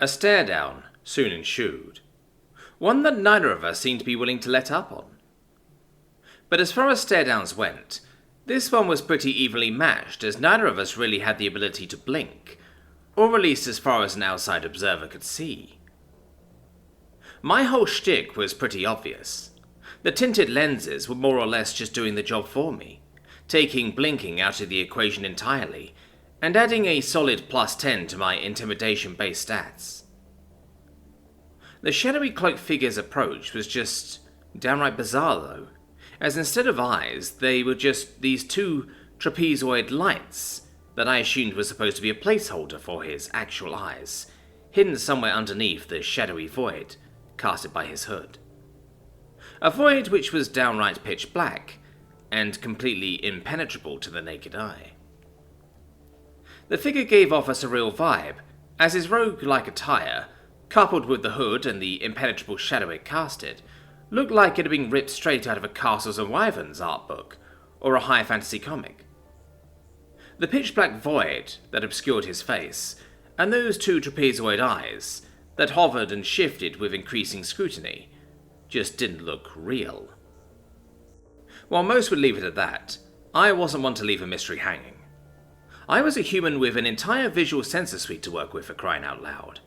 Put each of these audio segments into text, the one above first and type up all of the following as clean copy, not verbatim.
A stare-down soon ensued, one that neither of us seemed to be willing to let up on. But as far as stare-downs went, this one was pretty evenly matched, as neither of us really had the ability to blink, or at least as far as an outside observer could see. My whole shtick was pretty obvious. The tinted lenses were more or less just doing the job for me, taking blinking out of the equation entirely, and adding a solid +10 to my intimidation-based stats. The shadowy cloaked figure's approach was just downright bizarre though, as instead of eyes, they were just these two trapezoid lights that I assumed was supposed to be a placeholder for his actual eyes, hidden somewhere underneath the shadowy void casted by his hood. A void which was downright pitch black, and completely impenetrable to the naked eye. The figure gave off a surreal vibe, as his rogue-like attire, coupled with the hood and the impenetrable shadow it casted, looked like it had been ripped straight out of a Castles and Wyverns art book, or a high fantasy comic. The pitch-black void that obscured his face, and those two trapezoid eyes that hovered and shifted with increasing scrutiny, just didn't look real. While most would leave it at that, I wasn't one to leave a mystery hanging. I was a human with an entire visual sensor suite to work with, for crying out loud.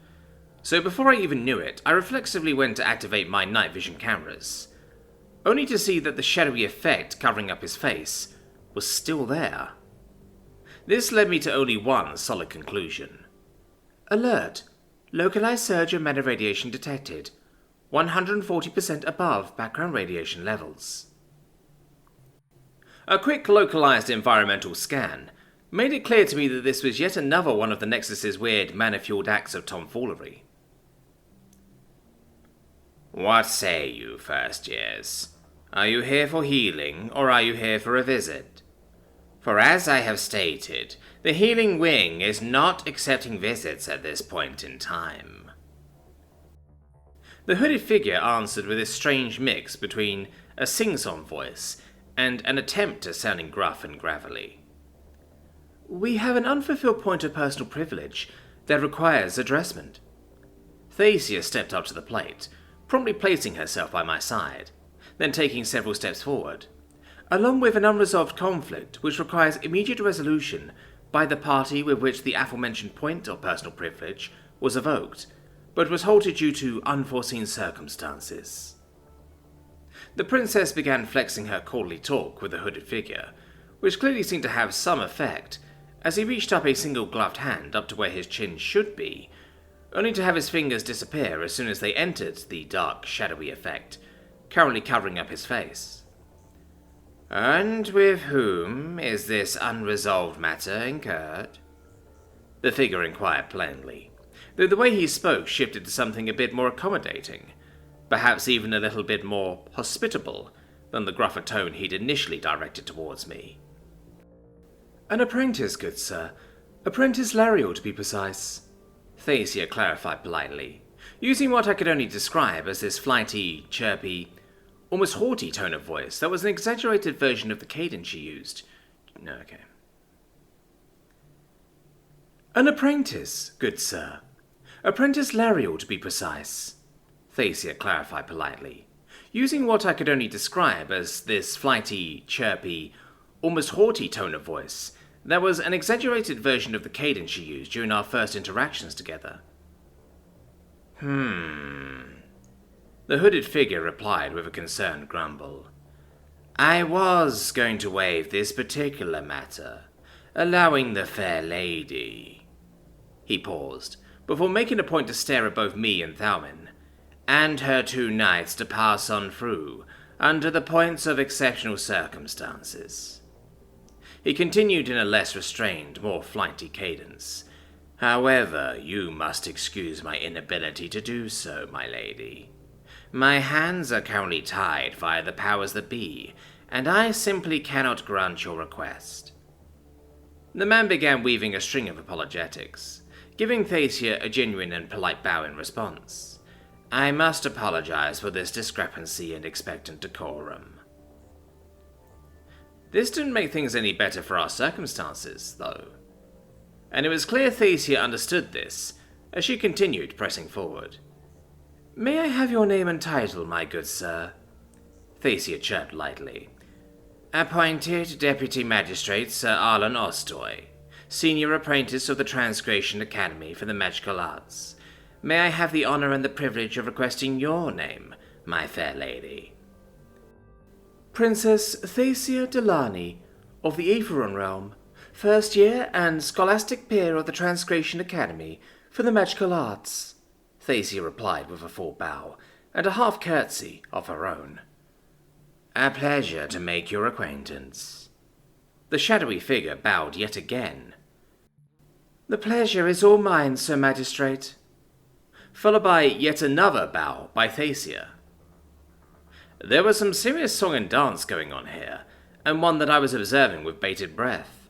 So before I even knew it, I reflexively went to activate my night vision cameras, only to see that the shadowy effect covering up his face was still there. This led me to only one solid conclusion. Alert! Localized surge of mana radiation detected. 140% above background radiation levels. A quick localized environmental scan made it clear to me that this was yet another one of the Nexus's weird mana-fueled acts of tomfoolery. What say you, first years? Are you here for healing, or are you here for a visit? For as I have stated, the healing wing is not accepting visits at this point in time. The hooded figure answered with a strange mix between a sing-song voice and an attempt at sounding gruff and gravelly. We have an unfulfilled point of personal privilege that requires addressment. Thacia stepped up to the plate, promptly placing herself by my side, then taking several steps forward, along with an unresolved conflict which requires immediate resolution by the party with which the aforementioned point of personal privilege was evoked, but was halted due to unforeseen circumstances. The princess began flexing her courtly talk with the hooded figure, which clearly seemed to have some effect, as he reached up a single gloved hand up to where his chin should be, only to have his fingers disappear as soon as they entered the dark, shadowy effect, currently covering up his face. And with whom is this unresolved matter incurred? The figure inquired plainly, though the way he spoke shifted to something a bit more accommodating, perhaps even a little bit more hospitable than the gruffer tone he'd initially directed towards me. An apprentice, good sir. Apprentice Lariel, to be precise. Thacia clarified politely, using what I could only describe as this flighty, chirpy, almost haughty tone of voice that was an exaggerated version of the cadence she used. Okay. An apprentice, good sir. Apprentice Lariel, to be precise. Thacia clarified politely, using what I could only describe as this flighty, chirpy, almost haughty tone of voice that was an exaggerated version of the cadence she used during our first interactions together. The hooded figure replied with a concerned grumble. I was going to waive this particular matter, allowing the fair lady. He paused, before making a point to stare at both me and Thalmin, and her two knights to pass on through, under the points of exceptional circumstances. He continued in a less restrained, more flighty cadence. However, you must excuse my inability to do so, my lady. My hands are currently tied via the powers that be, and I simply cannot grant your request. The man began weaving a string of apologetics, giving Thacia a genuine and polite bow in response. I must apologize for this discrepancy and expectant decorum. This didn't make things any better for our circumstances, though. And it was clear Thacia understood this, as she continued pressing forward. "May I have your name and title, my good sir?" Thacia chirped lightly. "Appointed Deputy Magistrate Sir Arlen Ostoy, Senior Apprentice of the Transgression Academy for the Magical Arts. May I have the honor and the privilege of requesting your name, my fair lady?" "Princess Thacia Delani, of the Aetheron Realm, first year and scholastic peer of the Transgression Academy for the Magical Arts," Thacia replied with a full bow and a half curtsy of her own. "A pleasure to make your acquaintance." The shadowy figure bowed yet again. "The pleasure is all mine, Sir Magistrate," followed by yet another bow by Thacia. There was some serious song and dance going on here, and one that I was observing with bated breath.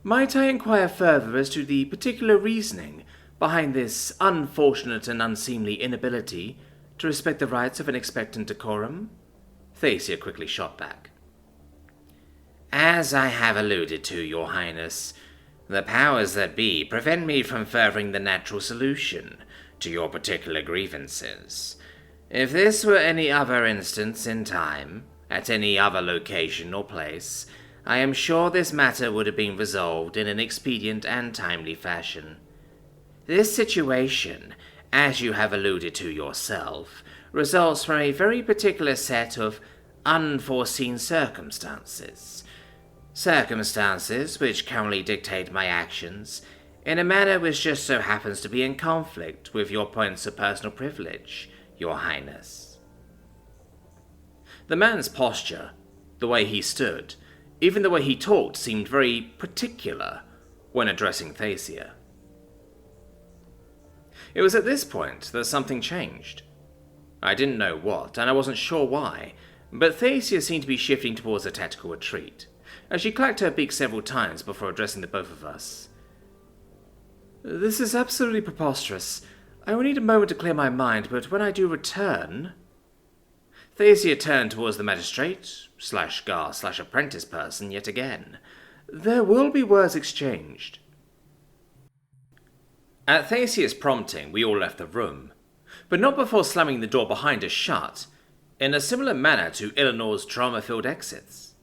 "Might I inquire further as to the particular reasoning behind this unfortunate and unseemly inability to respect the rights of an expectant decorum?" Thacia quickly shot back. "As I have alluded to, Your Highness, the powers that be prevent me from furthering the natural solution to your particular grievances. If this were any other instance in time, at any other location or place, I am sure this matter would have been resolved in an expedient and timely fashion. This situation, as you have alluded to yourself, results from a very particular set of unforeseen circumstances. Circumstances which currently dictate my actions in a manner which just so happens to be in conflict with your points of personal privilege, Your Highness." The man's posture, the way he stood, even the way he talked seemed very particular when addressing Thacia. It was at this point that something changed. I didn't know what, and I wasn't sure why, but Thacia seemed to be shifting towards a tactical retreat, as she clacked her beak several times before addressing the both of us. "This is absolutely preposterous. I will need a moment to clear my mind, but when I do return—" Thacia turned towards the magistrate/guard/apprentice person yet again. "There will be words exchanged." At Thacia's prompting, we all left the room, but not before slamming the door behind us shut, in a similar manner to Eleanor's trauma-filled exits.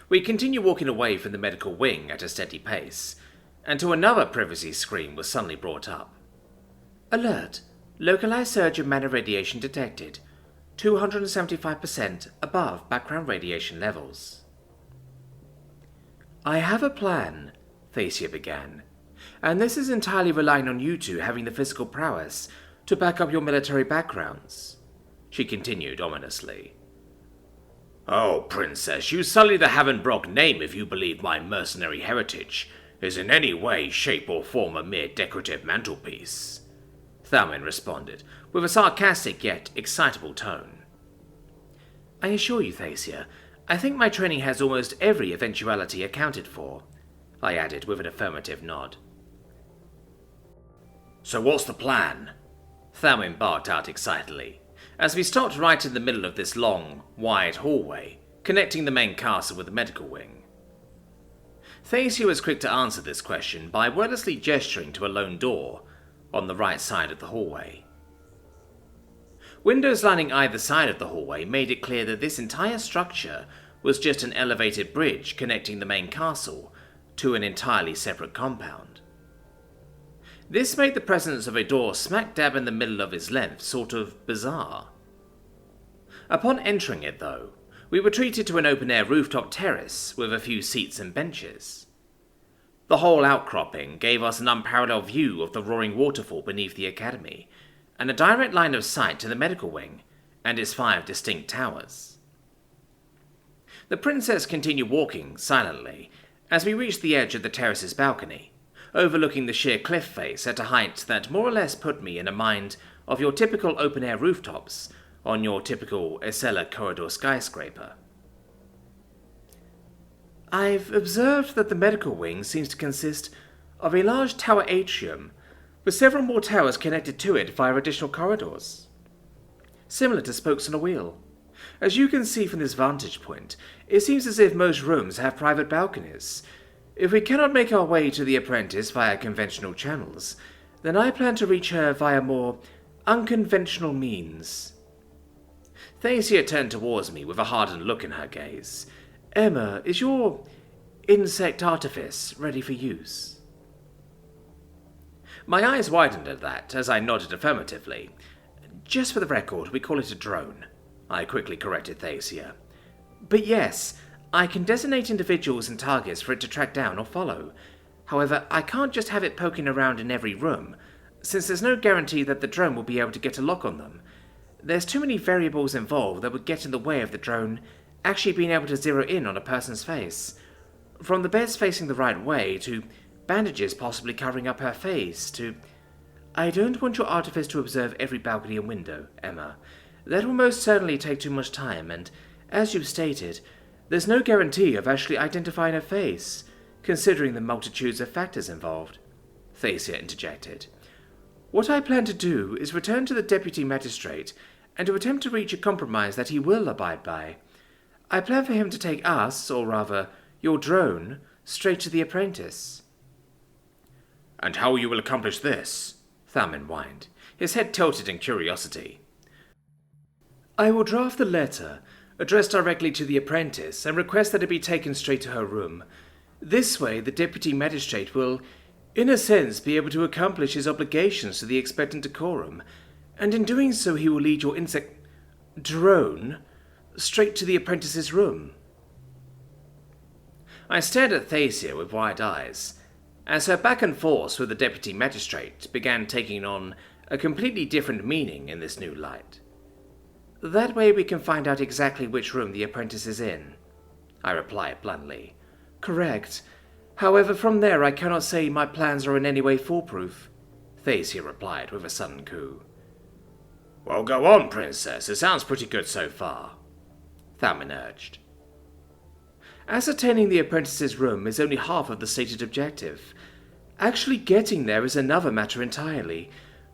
We continued walking away from the medical wing at a steady pace, until another privacy screen was suddenly brought up. "Alert! Localized surge of mana radiation detected. 275% above background radiation levels." "I have a plan," Thacia began, "and this is entirely relying on you two having the physical prowess to back up your military backgrounds," she continued ominously. "Oh, Princess, you sully the Havenbrock name if you believe my mercenary heritage is in any way, shape, or form a mere decorative mantelpiece," Thalwyn responded, with a sarcastic yet excitable tone. "I assure you, Thacia, I think my training has almost every eventuality accounted for," I added with an affirmative nod. "So what's the plan?" Thalwyn barked out excitedly, as we stopped right in the middle of this long, wide hallway, connecting the main castle with the medical wing. Thacia was quick to answer this question by wordlessly gesturing to a lone door on the right side of the hallway. Windows lining either side of the hallway made it clear that this entire structure was just an elevated bridge connecting the main castle to an entirely separate compound. This made the presence of a door smack dab in the middle of its length sort of bizarre. Upon entering it, though, we were treated to an open-air rooftop terrace with a few seats and benches. The whole outcropping gave us an unparalleled view of the roaring waterfall beneath the academy, and a direct line of sight to the medical wing and its 5 distinct towers. The princess continued walking silently as we reached the edge of the terrace's balcony, overlooking the sheer cliff face at a height that more or less put me in a mind of your typical open-air rooftops on your typical Acela corridor skyscraper. "I've observed that the medical wing seems to consist of a large tower atrium with several more towers connected to it via additional corridors, similar to spokes on a wheel. As you can see from this vantage point, it seems as if most rooms have private balconies. If we cannot make our way to the apprentice via conventional channels, then I plan to reach her via more unconventional means. Thacia turned towards me with a hardened look in her gaze. Emma, is your insect artifice ready for use? My eyes widened at that as I nodded affirmatively. Just for the record, we call it a drone, I quickly corrected Thacia. But yes, I can designate individuals and targets for it to track down or follow. However, I can't just have it poking around in every room, since there's no guarantee that the drone will be able to get a lock on them. There's too many variables involved that would get in the way of the drone actually being able to zero in on a person's face. From the beds facing the right way, to bandages possibly covering up her face, to... I don't want your artifice to observe every balcony and window, Emma. That will most certainly take too much time, and, as you've stated, there's no guarantee of actually identifying her face, considering the multitudes of factors involved. Thacia interjected. What I plan to do is return to the deputy magistrate and to attempt to reach a compromise that he will abide by. I plan for him to take us, or rather, your drone, straight to the apprentice. And how you will accomplish this? Thalmin whined, his head tilted in curiosity. I will draft the letter, addressed directly to the apprentice, and request that it be taken straight to her room. This way, the deputy magistrate will, in a sense, be able to accomplish his obligations to the expectant decorum, and in doing so he will lead your insect drone straight to the apprentice's room. I stared at Thacia with wide eyes, as her back and forth with the deputy magistrate began taking on a completely different meaning in this new light. That way we can find out exactly which room the apprentice is in, I replied bluntly. Correct. However, from there I cannot say my plans are in any way foolproof, Thacia replied with a sudden coo. Well, go on, Princess. It sounds pretty good so far, Thalmin urged. Ascertaining the apprentice's room is only half of the stated objective. Actually getting there is another matter entirely,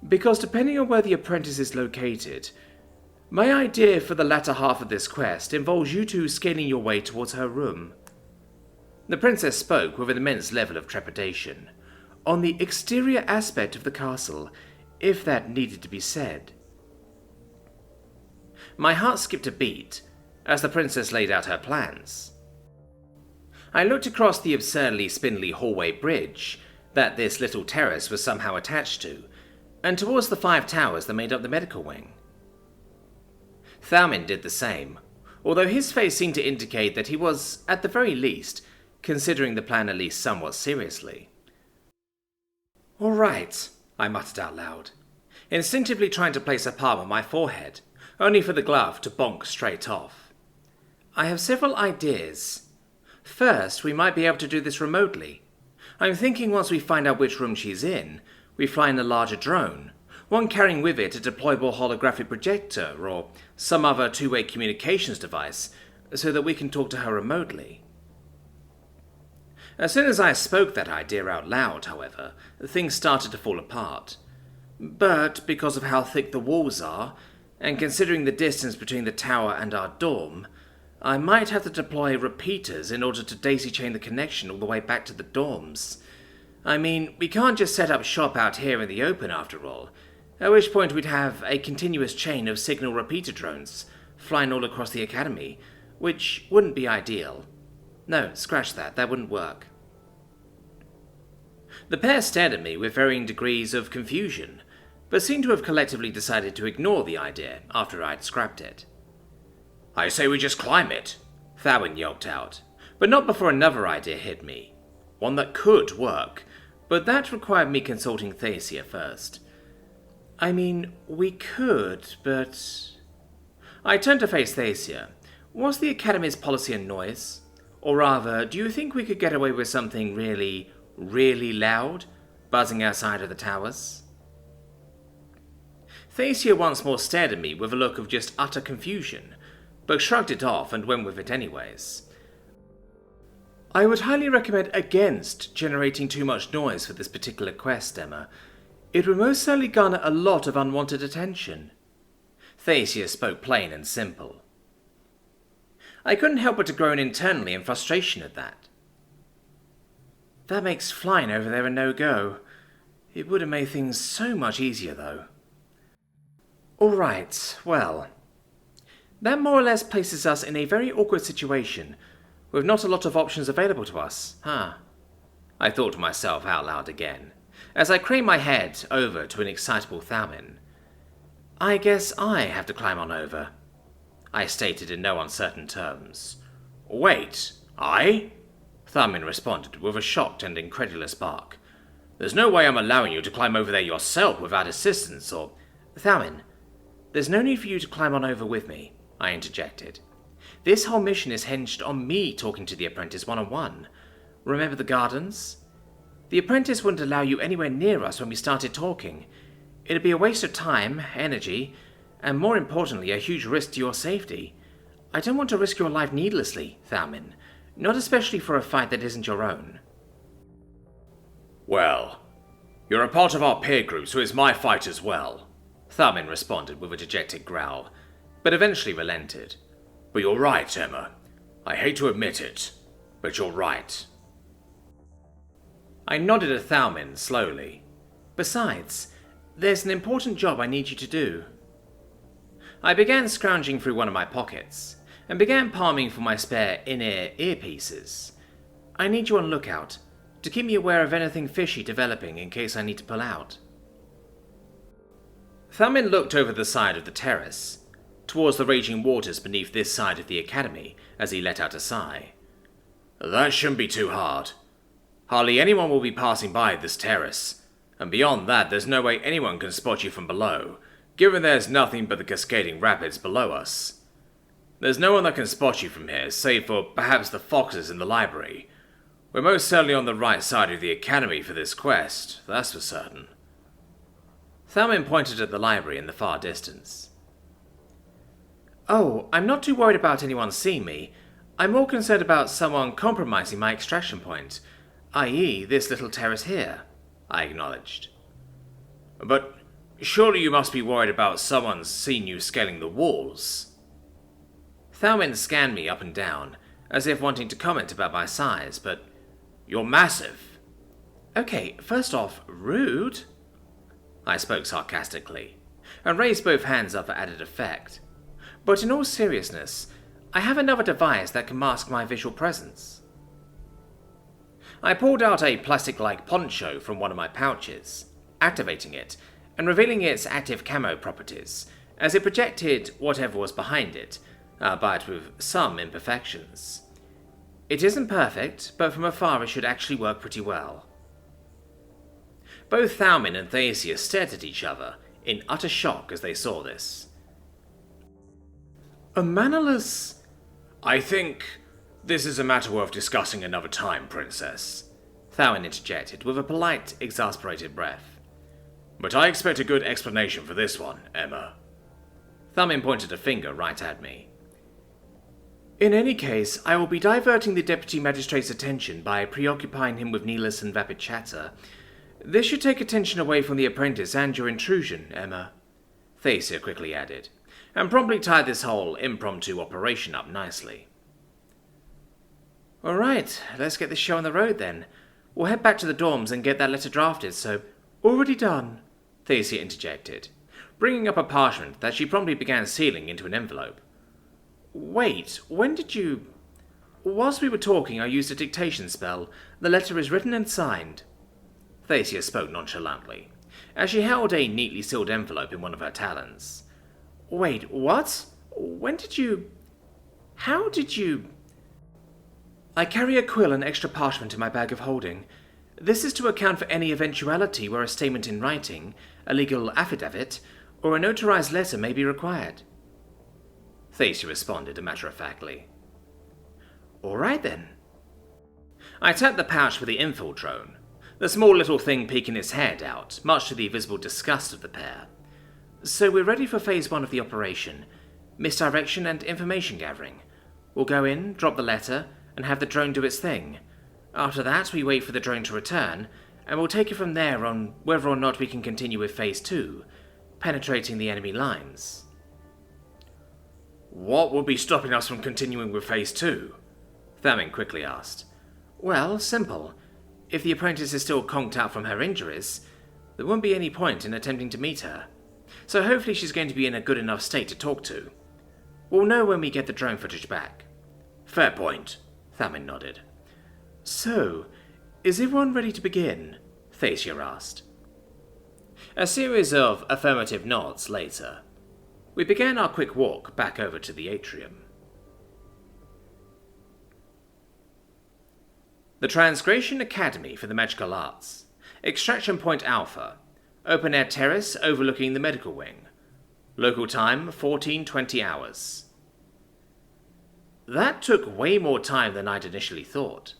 because depending on where the apprentice is located, my idea for the latter half of this quest involves you two scaling your way towards her room. The princess spoke with an immense level of trepidation, on the exterior aspect of the castle, if that needed to be said. My heart skipped a beat as the princess laid out her plans. I looked across the absurdly spindly hallway bridge that this little terrace was somehow attached to, and towards the 5 towers that made up the medical wing. Thalmin did the same, although his face seemed to indicate that he was, at the very least, considering the plan at least somewhat seriously. All right, I muttered out loud, instinctively trying to place a palm on my forehead, only for the glove to bonk straight off. I have several ideas. First, we might be able to do this remotely. I'm thinking once we find out which room she's in, we fly in a larger drone, one carrying with it a deployable holographic projector or some other two-way communications device, so that we can talk to her remotely. As soon as I spoke that idea out loud, however, things started to fall apart. But because of how thick the walls are, and considering the distance between the tower and our dorm, I might have to deploy repeaters in order to daisy-chain the connection all the way back to the dorms. I mean, we can't just set up shop out here in the open after all, at which point we'd have a continuous chain of signal repeater drones flying all across the academy, which wouldn't be ideal. No, scratch that, that wouldn't work. The pair stared at me with varying degrees of confusion, but seemed to have collectively decided to ignore the idea after I'd scrapped it. I say we just climb it, Thalmin yelped out, but not before another idea hit me. One that could work, but that required me consulting Thacia first. I mean, we could, but... I turned to face Thacia. What's the Academy's policy on noise? Or rather, do you think we could get away with something really, really loud, buzzing outside of the towers? Thacia once more stared at me with a look of just utter confusion, but shrugged it off and went with it anyways. I would highly recommend against generating too much noise for this particular quest, Emma. It would most certainly garner a lot of unwanted attention. Thacia spoke plain and simple. I couldn't help but to groan internally in frustration at that. That makes flying over there a no-go. It would have made things so much easier, though. All right, well, that more or less places us in a very awkward situation, with not a lot of options available to us, huh? I thought to myself out loud again, as I craned my head over to an excitable Thalmin. I guess I have to climb on over, I stated in no uncertain terms. Wait, I? Thalmin responded with a shocked and incredulous bark. There's no way I'm allowing you to climb over there yourself without assistance, or... Thalmin, there's no need for you to climb on over with me, I interjected. This whole mission is hinged on me talking to the apprentice one-on-one. Remember the gardens? The apprentice wouldn't allow you anywhere near us when we started talking. It'd be a waste of time, energy, and more importantly, a huge risk to your safety. I don't want to risk your life needlessly, Thalmin, not especially for a fight that isn't your own. Well, you're a part of our peer group, so it's my fight as well, Thalmin responded with a dejected growl, but eventually relented. But you're right, Emma. I hate to admit it, but you're right. I nodded at Thalmin slowly. Besides, there's an important job I need you to do. I began scrounging through one of my pockets, and began palming for my spare in-ear earpieces. I need you on lookout, to keep me aware of anything fishy developing in case I need to pull out. Thalmin looked over the side of the terrace, towards the raging waters beneath this side of the academy, as he let out a sigh. That shouldn't be too hard. Hardly anyone will be passing by this terrace, and beyond that there's no way anyone can spot you from below, given there's nothing but the cascading rapids below us. There's no one that can spot you from here, save for perhaps the foxes in the library. We're most certainly on the right side of the academy for this quest, that's for certain. Thalmin pointed at the library in the far distance. Oh, I'm not too worried about anyone seeing me. I'm more concerned about someone compromising my extraction point, i.e. this little terrace here, I acknowledged. But surely you must be worried about someone seeing you scaling the walls. Thalmin scanned me up and down, as if wanting to comment about my size, but you're massive. Okay, first off, rude. I spoke sarcastically, and raised both hands up for added effect. But in all seriousness, I have another device that can mask my visual presence. I pulled out a plastic-like poncho from one of my pouches, activating it, and revealing its active camo properties, as it projected whatever was behind it, albeit with some imperfections. It isn't perfect, but from afar it should actually work pretty well. Both Thalmin and Thacia stared at each other, in utter shock as they saw this. A mannerless... I think this is a matter worth discussing another time, Princess, Thalmin interjected with a polite, exasperated breath. But I expect a good explanation for this one, Emma. Thalmin pointed a finger right at me. In any case, I will be diverting the Deputy Magistrate's attention by preoccupying him with needless and vapid chatter. This should take attention away from the apprentice and your intrusion, Emma, Thacia quickly added, and promptly tied this whole impromptu operation up nicely. All right, let's get this show on the road then. We'll head back to the dorms and get that letter drafted, so... Already done, Thacia interjected, bringing up a parchment that she promptly began sealing into an envelope. Wait, when did you... Whilst we were talking, I used a dictation spell. The letter is written and signed. Thacia spoke nonchalantly, as she held a neatly sealed envelope in one of her talons. Wait, what? When did you... How did you... I carry a quill and extra parchment in my bag of holding. This is to account for any eventuality where a statement in writing, a legal affidavit, or a notarized letter may be required. Thacia responded matter-of-factly. All right then. I tapped the pouch with the infill drone, the small little thing peeking its head out, much to the visible disgust of the pair. So we're ready for phase 1 of the operation, misdirection and information gathering. We'll go in, drop the letter, and have the drone do its thing. After that, we wait for the drone to return, and we'll take it from there on whether or not we can continue with phase 2, penetrating the enemy lines. What will be stopping us from continuing with phase 2? Thalmin quickly asked. Well, simple. If the apprentice is still conked out from her injuries, there won't be any point in attempting to meet her. So hopefully she's going to be in a good enough state to talk to. We'll know when we get the drone footage back. Fair point, Thamin nodded. So, is everyone ready to begin? Thacia asked. A series of affirmative nods later, we began our quick walk back over to the atrium. The Transgression Academy for the Magical Arts, Extraction Point Alpha, open air terrace overlooking the medical wing. Local time 14:20 hours. That took way more time than I'd initially thought.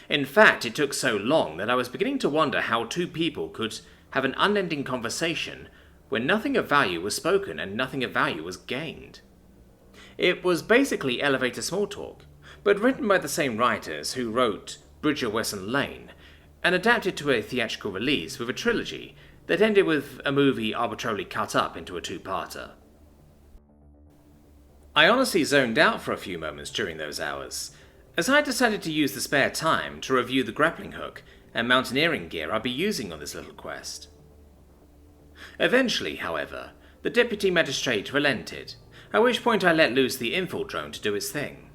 In fact, it took so long that I was beginning to wonder how two people could have an unending conversation when nothing of value was spoken and nothing of value was gained. It was basically elevator small talk, but written by the same writers who wrote Bridge of Wesson Lane and adapted to a theatrical release with a trilogy that ended with a movie arbitrarily cut up into a two-parter. I honestly zoned out for a few moments during those hours, as I decided to use the spare time to review the grappling hook and mountaineering gear I'd be using on this little quest. Eventually, however, the deputy magistrate relented, at which point I let loose the info drone to do its thing.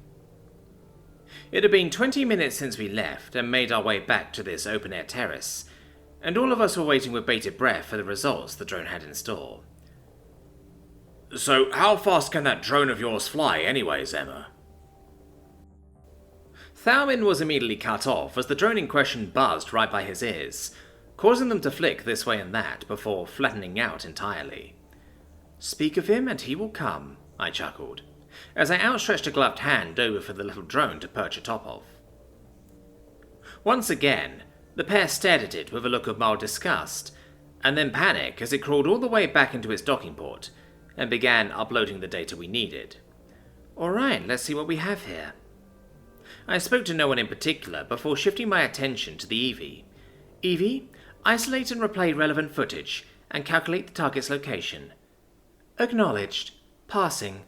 It had been 20 minutes since we left and made our way back to this open-air terrace, and all of us were waiting with bated breath for the results the drone had in store. So how fast can that drone of yours fly anyways, Emma? Thamin was immediately cut off as the drone in question buzzed right by his ears, causing them to flick this way and that before flattening out entirely. Speak of him and he will come, I chuckled, as I outstretched a gloved hand over for the little drone to perch atop of. Once again, the pair stared at it with a look of mild disgust, and then panic as it crawled all the way back into its docking port and began uploading the data we needed. Alright, let's see what we have here. I spoke to no one in particular before shifting my attention to the Evie. Evie, isolate and replay relevant footage and calculate the target's location. Acknowledged. Passing.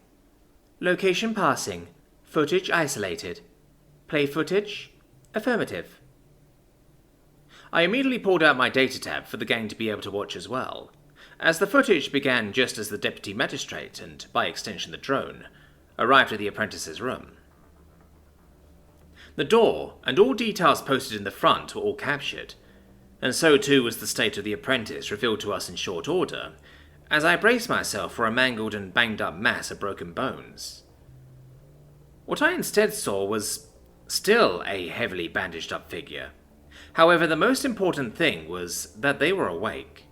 Location passing. Footage isolated. Play footage? Affirmative. I immediately pulled out my data tab for the gang to be able to watch as well, as the footage began just as the deputy magistrate, and by extension the drone, arrived at the apprentice's room. The door and all details posted in the front were all captured, and so too was the state of the apprentice revealed to us in short order, as I braced myself for a mangled and banged up mass of broken bones. What I instead saw was still a heavily bandaged up figure. However, the most important thing was that they were awake.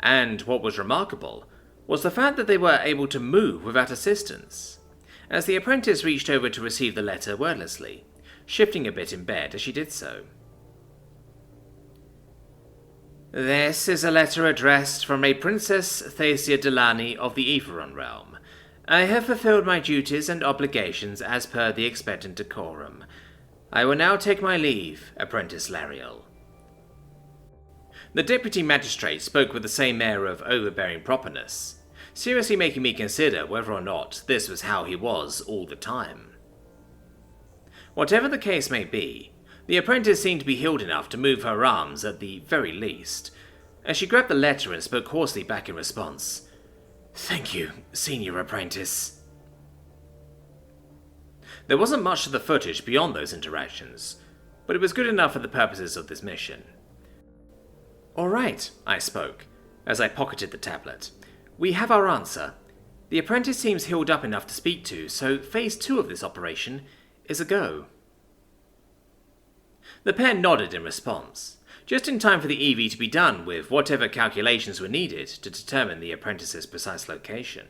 And what was remarkable was the fact that they were able to move without assistance, as the apprentice reached over to receive the letter wordlessly, shifting a bit in bed as she did so. This is a letter addressed from a Princess Thacia Delani of the Etheron realm. I have fulfilled my duties and obligations as per the expectant decorum. I will now take my leave, Apprentice Lariel. The deputy magistrate spoke with the same air of overbearing properness, seriously making me consider whether or not this was how he was all the time. Whatever the case may be, the apprentice seemed to be healed enough to move her arms at the very least, as she grabbed the letter and spoke hoarsely back in response. Thank you, senior apprentice. There wasn't much to the footage beyond those interactions, but it was good enough for the purposes of this mission. All right, I spoke, as I pocketed the tablet. We have our answer. The apprentice seems healed up enough to speak to, so phase 2 of this operation is a go. The pair nodded in response, just in time for the Evie to be done with whatever calculations were needed to determine the apprentice's precise location.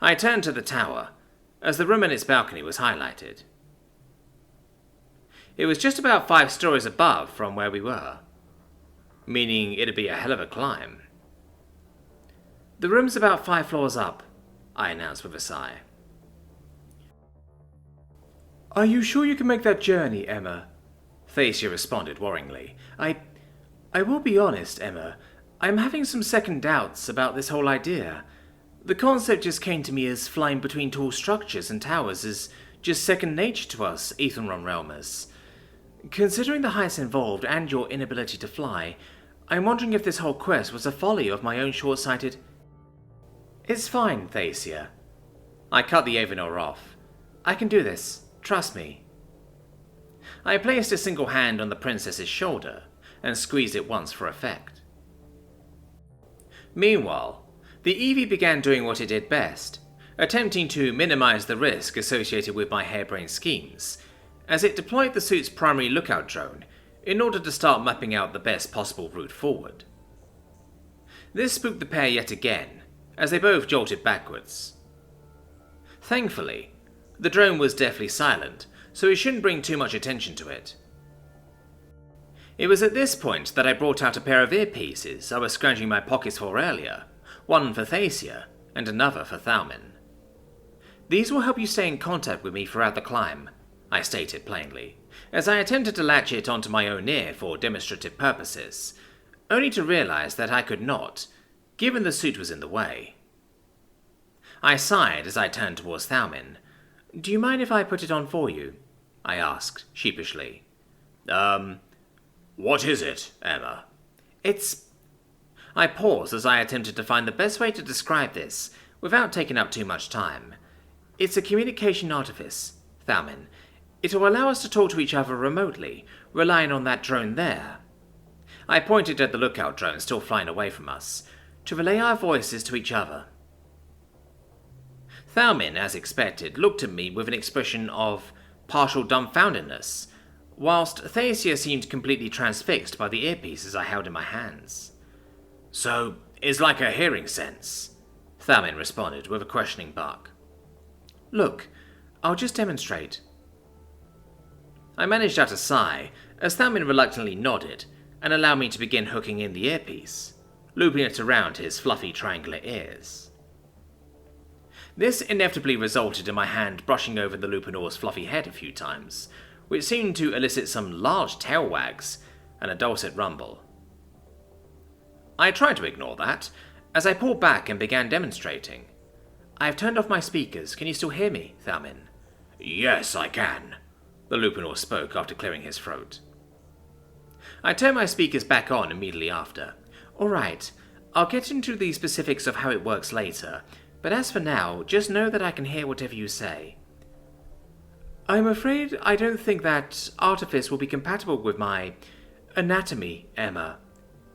I turned to the tower, as the room and its balcony was highlighted. It was just about 5 stories above from where we were, meaning it'd be a hell of a climb. The room's about 5 floors up, I announced with a sigh. Are you sure you can make that journey, Emma? Thacia responded worryingly. I will be honest, Emma. I'm having some second doubts about this whole idea. The concept just came to me as flying between tall structures and towers is just second nature to us Etheron realmers. Considering the heights involved and your inability to fly, I'm wondering if this whole quest was a folly of my own short-sighted... It's fine, Thacia. I cut the Avenor off. I can do this. Trust me. I placed a single hand on the princess's shoulder and squeezed it once for effect. Meanwhile, the Eevee began doing what it did best, attempting to minimize the risk associated with my harebrained schemes, as it deployed the suit's primary lookout drone in order to start mapping out the best possible route forward. This spooked the pair yet again, as they both jolted backwards. Thankfully, the drone was deathly silent, so we shouldn't bring too much attention to it. It was at this point that I brought out a pair of earpieces I was scrounging my pockets for earlier, one for Thacia and another for Thalmin. These will help you stay in contact with me throughout the climb, I stated plainly, as I attempted to latch it onto my own ear for demonstrative purposes, only to realize that I could not, given the suit was in the way. I sighed as I turned towards Thalmin. Do you mind if I put it on for you? I asked, sheepishly. What is it, Emma? It's... I paused as I attempted to find the best way to describe this without taking up too much time. It's a communication artifice, Thalmin. It will allow us to talk to each other remotely, relying on that drone there. I pointed at the lookout drone still flying away from us, to relay our voices to each other. Thalmin, as expected, looked at me with an expression of partial dumbfoundedness, whilst Thacia seemed completely transfixed by the earpieces I held in my hands. So, it's like a hearing sense, Thalmin responded with a questioning bark. Look, I'll just demonstrate. I managed out a sigh, as Thalmin reluctantly nodded and allowed me to begin hooking in the earpiece, looping it around his fluffy triangular ears. This inevitably resulted in my hand brushing over the Lupinor's fluffy head a few times, which seemed to elicit some large tail wags and a dulcet rumble. I tried to ignore that, as I pulled back and began demonstrating. I've turned off my speakers. Can you still hear me, Thalmin? Yes, I can, the Lupinor spoke after clearing his throat. I turned my speakers back on immediately after. All right, I'll get into the specifics of how it works later, but as for now, just know that I can hear whatever you say. I'm afraid I don't think that artifice will be compatible with my anatomy, Emma,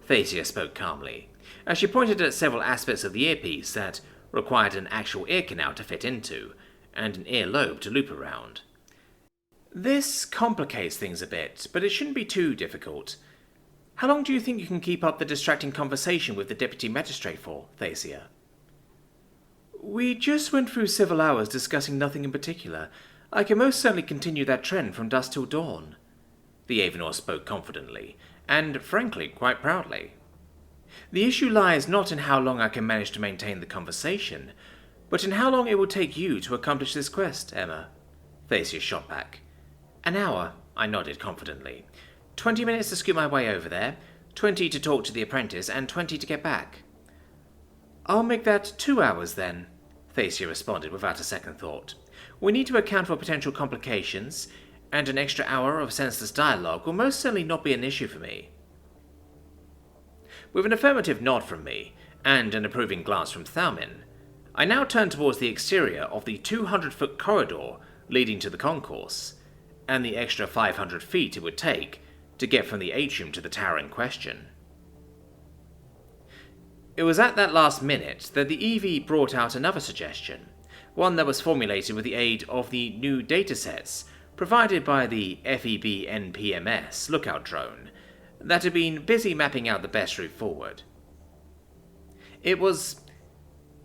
Thacia spoke calmly, as she pointed at several aspects of the earpiece that required an actual ear canal to fit into, and an earlobe to loop around. This complicates things a bit, but it shouldn't be too difficult. How long do you think you can keep up the distracting conversation with the deputy magistrate for, Thacia? We just went through several hours discussing nothing in particular. I can most certainly continue that trend from dusk till dawn. The Avenor spoke confidently, and frankly quite proudly. The issue lies not in how long I can manage to maintain the conversation, but in how long it will take you to accomplish this quest, Emma. Thacia shot back. An hour, I nodded confidently. 20 minutes to scoot my way over there, 20 to talk to the apprentice, and 20 to get back. I'll make that 2 hours then, Thacia responded without a second thought. We need to account for potential complications, and an extra hour of senseless dialogue will most certainly not be an issue for me. With an affirmative nod from me, and an approving glance from Thalmin, I now turned towards the exterior of the 200-foot corridor leading to the concourse, and the extra 500 feet it would take to get from the atrium to the tower in question. It was at that last minute that the Eevee brought out another suggestion, one that was formulated with the aid of the new datasets provided by the FEB-NPMS lookout drone that had been busy mapping out the best route forward. It was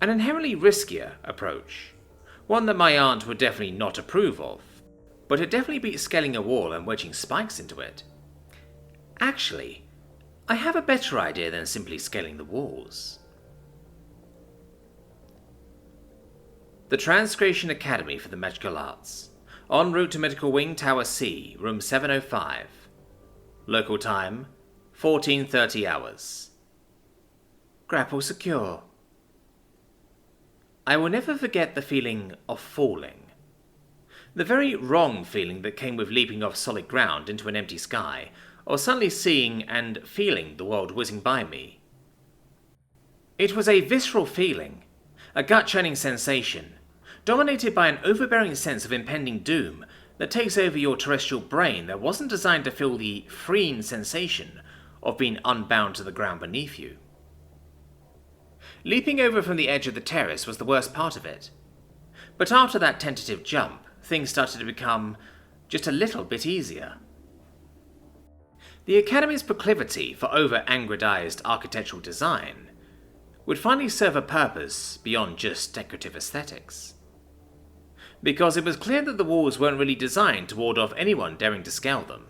an inherently riskier approach, one that my aunt would definitely not approve of, but it definitely beat scaling a wall and wedging spikes into it. Actually, I have a better idea than simply scaling the walls. The Transcreation Academy for the Magical Arts. En route to Medical Wing Tower C, room 705. Local time, 14:30 hours. Grapple secure. I will never forget the feeling of falling. The very wrong feeling that came with leaping off solid ground into an empty sky, or suddenly seeing and feeling the world whizzing by me. It was a visceral feeling, a gut-churning sensation, dominated by an overbearing sense of impending doom that takes over your terrestrial brain that wasn't designed to feel the freeing sensation of being unbound to the ground beneath you. Leaping over from the edge of the terrace was the worst part of it. But after that tentative jump, things started to become just a little bit easier. The Academy's proclivity for over-angredized architectural design would finally serve a purpose beyond just decorative aesthetics. Because it was clear that the walls weren't really designed to ward off anyone daring to scale them,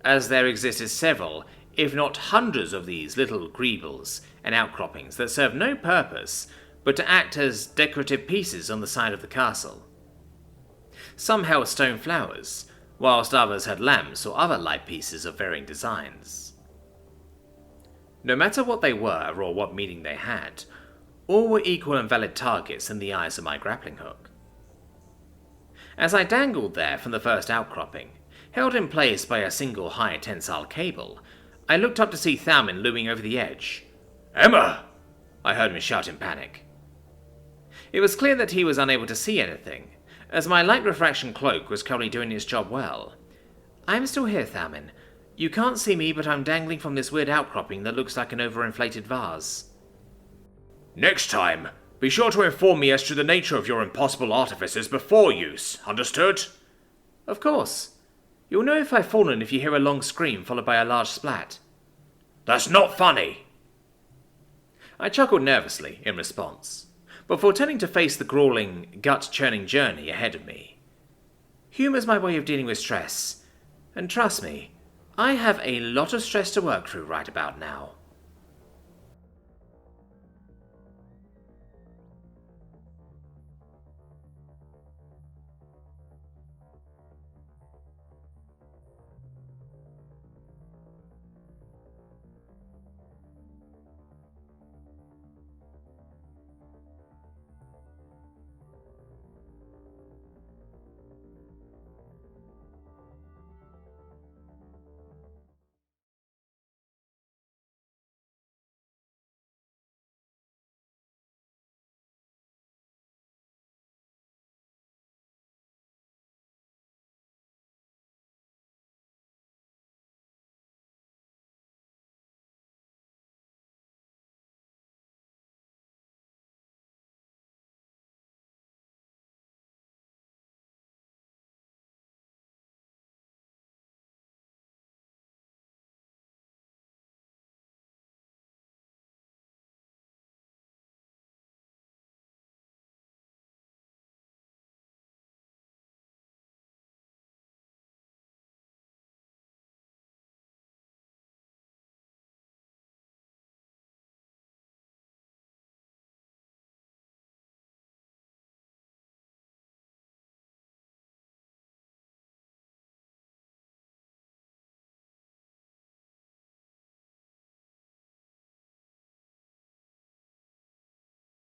as there existed several, if not hundreds of these little greebles and outcroppings that served no purpose but to act as decorative pieces on the side of the castle. Some held stone flowers, whilst others had lamps or other light pieces of varying designs. No matter what they were or what meaning they had, all were equal and valid targets in the eyes of my grappling hook. As I dangled there from the first outcropping, held in place by a single high tensile cable, I looked up to see Thalmin looming over the edge. "Emma!" I heard him shout in panic. It was clear that he was unable to see anything, as my light refraction cloak was currently doing its job well. "I'm still here, Thalmin. You can't see me, but I'm dangling from this weird outcropping that looks like an overinflated vase." Next time, be sure to inform me as to the nature of your impossible artifices before use, understood? "Of course. You'll know if I've fallen if you hear a long scream followed by a large splat." "That's not funny." I chuckled nervously in response, before turning to face the grueling, gut-churning journey ahead of me. Humour's my way of dealing with stress, and trust me, I have a lot of stress to work through right about now.